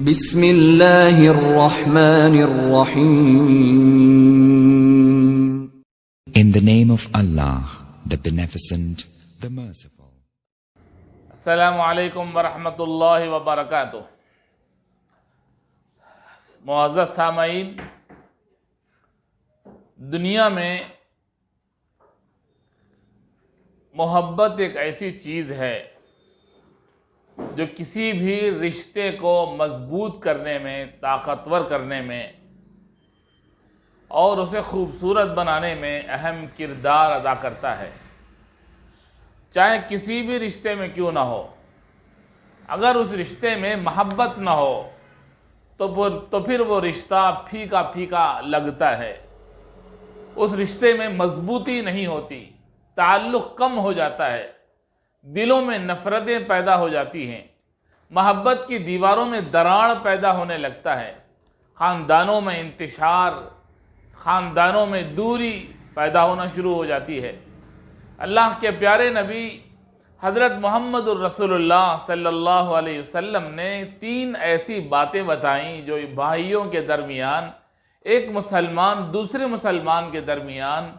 بسم اللہ الرحمن الرحیم. In the name of Allah, the Beneficent, the Merciful. السلام علیکم ورحمۃ اللہ وبرکاتہ. معزز سامعین، دنیا میں محبت ایک ایسی چیز ہے جو کسی بھی رشتے کو مضبوط کرنے میں، طاقتور کرنے میں اور اسے خوبصورت بنانے میں اہم کردار ادا کرتا ہے. چاہے کسی بھی رشتے میں کیوں نہ ہو، اگر اس رشتے میں محبت نہ ہو تو پھر وہ رشتہ پھیکا پھیکا لگتا ہے. اس رشتے میں مضبوطی نہیں ہوتی، تعلق کم ہو جاتا ہے، دلوں میں نفرتیں پیدا ہو جاتی ہیں، محبت کی دیواروں میں دراڑ پیدا ہونے لگتا ہے، خاندانوں میں انتشار، خاندانوں میں دوری پیدا ہونا شروع ہو جاتی ہے. اللہ کے پیارے نبی حضرت محمد الرسول اللہ صلی اللہ علیہ وسلم نے 3 ایسی باتیں بتائیں جو بھائیوں کے درمیان، ایک مسلمان دوسرے مسلمان کے درمیان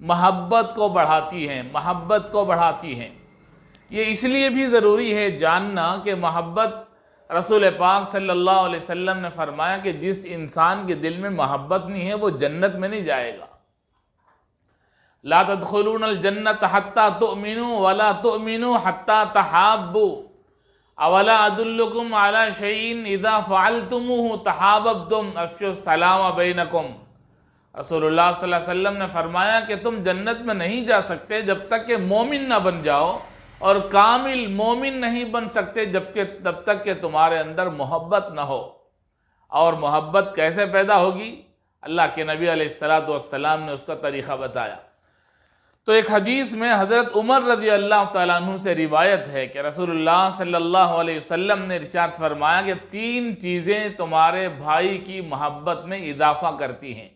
محبت کو بڑھاتی ہیں. یہ اس لیے بھی ضروری ہے جاننا کہ محبت، رسول پاک صلی اللہ علیہ وسلم نے فرمایا کہ جس انسان کے دل میں محبت نہیں ہے وہ جنت میں نہیں جائے گا. لا تدخلون الجنت حتی تؤمنوا ولا تؤمنوا حتی تحابوا اولا ادلکم علی شیء اذا فعلتموه تحاببتم افشوا السلام بینکم. رسول اللہ صلی اللہ علیہ وسلم نے فرمایا کہ تم جنت میں نہیں جا سکتے جب تک کہ مومن نہ بن جاؤ، اور کامل مومن نہیں بن سکتے جب تک کہ تمہارے اندر محبت نہ ہو. اور محبت کیسے پیدا ہوگی؟ اللہ کے نبی علیہ السلام نے اس کا طریقہ بتایا. تو ایک حدیث میں حضرت عمر رضی اللہ تعالیٰ عنہ سے روایت ہے کہ رسول اللہ صلی اللہ علیہ وسلم نے ارشاد فرمایا کہ 3 چیزیں تمہارے بھائی کی محبت میں اضافہ کرتی ہیں.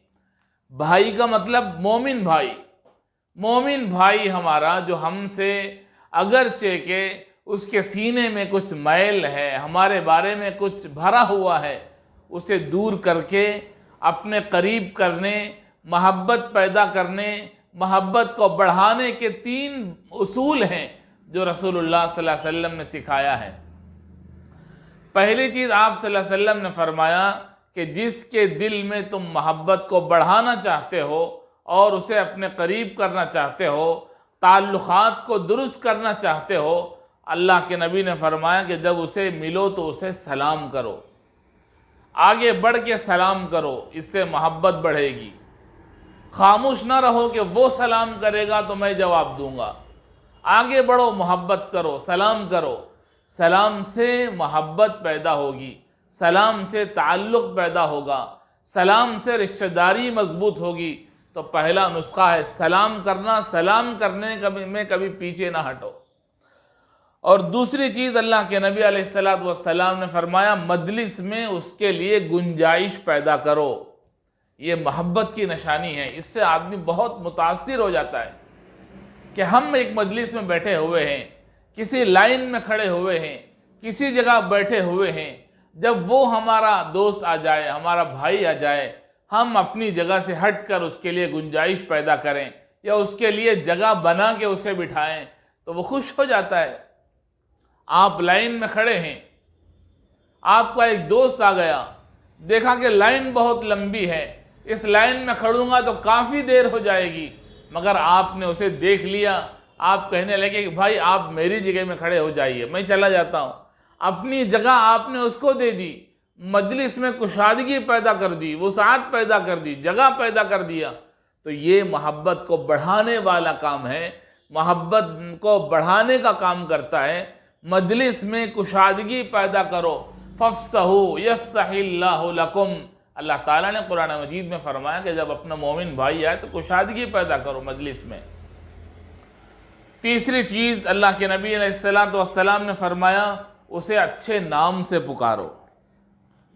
بھائی کا مطلب مومن بھائی ہمارا، جو ہم سے اگرچہ کہ اس کے سینے میں کچھ میل ہے، ہمارے بارے میں کچھ بھرا ہوا ہے، اسے دور کر کے اپنے قریب کرنے، محبت پیدا کرنے، محبت کو بڑھانے کے 3 اصول ہیں جو رسول اللہ صلی اللہ علیہ وسلم نے سکھایا ہے. پہلی چیز آپ صلی اللہ علیہ وسلم نے فرمایا کہ جس کے دل میں تم محبت کو بڑھانا چاہتے ہو اور اسے اپنے قریب کرنا چاہتے ہو، تعلقات کو درست کرنا چاہتے ہو، اللہ کے نبی نے فرمایا کہ جب اسے ملو تو اسے سلام کرو، آگے بڑھ کے سلام کرو، اس سے محبت بڑھے گی. خاموش نہ رہو کہ وہ سلام کرے گا تو میں جواب دوں گا. آگے بڑھو، محبت کرو، سلام کرو. سلام سے محبت پیدا ہوگی، سلام سے تعلق پیدا ہوگا، سلام سے رشتہ داری مضبوط ہوگی. تو پہلا نسخہ ہے سلام کرنا، سلام کرنے میں کبھی پیچھے نہ ہٹو. اور دوسری چیز اللہ کے نبی علیہ السلام نے فرمایا مجلس میں اس کے لیے گنجائش پیدا کرو. یہ محبت کی نشانی ہے. اس سے آدمی بہت متاثر ہو جاتا ہے کہ ہم ایک مجلس میں بیٹھے ہوئے ہیں، کسی لائن میں کھڑے ہوئے ہیں، کسی جگہ بیٹھے ہوئے ہیں، جب وہ ہمارا دوست آ جائے، ہمارا بھائی آ جائے، ہم اپنی جگہ سے ہٹ کر اس کے لیے گنجائش پیدا کریں یا اس کے لیے جگہ بنا کے اسے بٹھائیں تو وہ خوش ہو جاتا ہے. آپ لائن میں کھڑے ہیں، آپ کا ایک دوست آ گیا، دیکھا کہ لائن بہت لمبی ہے، اس لائن میں کھڑوں گا تو کافی دیر ہو جائے گی، مگر آپ نے اسے دیکھ لیا، آپ کہنے لگے کہ بھائی آپ میری جگہ میں کھڑے ہو جائیے، میں چلا جاتا ہوں. اپنی جگہ آپ نے اس کو دے دی، مجلس میں کشادگی پیدا کر دی، وسعت پیدا کر دی، جگہ پیدا کر دیا. تو یہ محبت کو بڑھانے والا کام ہے، محبت کو بڑھانے کا کام کرتا ہے. مجلس میں کشادگی پیدا کرو. فَافْصَحُوا يَفْصَحِ اللَّهُ لَكُمْ. اللہ تعالیٰ نے قرآن مجید میں فرمایا کہ جب اپنا مومن بھائی آئے تو کشادگی پیدا کرو مجلس میں. تیسری چیز اللہ کے نبی علیہ السلام نے فرمایا اسے اچھے نام سے پکارو،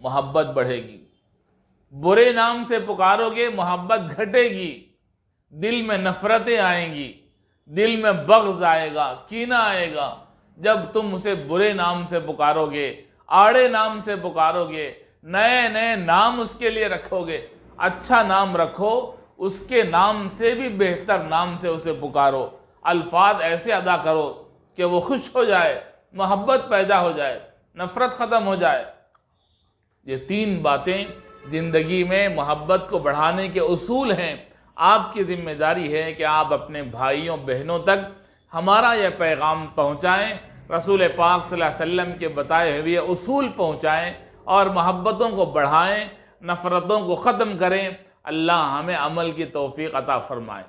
محبت بڑھے گی. برے نام سے پکارو گے محبت گھٹے گی، دل میں نفرتیں آئیں گی، دل میں بغض آئے گا، کینہ آئے گا. جب تم اسے برے نام سے پکارو گے، آڑے نام سے پکارو گے، نئے نئے نام اس کے لیے رکھو گے، اچھا نام رکھو، اس کے نام سے بھی بہتر نام سے اسے پکارو، الفاظ ایسے ادا کرو کہ وہ خوش ہو جائے، محبت پیدا ہو جائے، نفرت ختم ہو جائے۔ یہ 3 باتیں زندگی میں محبت کو بڑھانے کے اصول ہیں۔ آپ کی ذمہ داری ہے کہ آپ اپنے بھائیوں بہنوں تک ہمارا یہ پیغام پہنچائیں، رسول پاک صلی اللہ علیہ وسلم کے بتائے ہوئے اصول پہنچائیں اور محبتوں کو بڑھائیں، نفرتوں کو ختم کریں۔ اللہ ہمیں عمل کی توفیق عطا فرمائے۔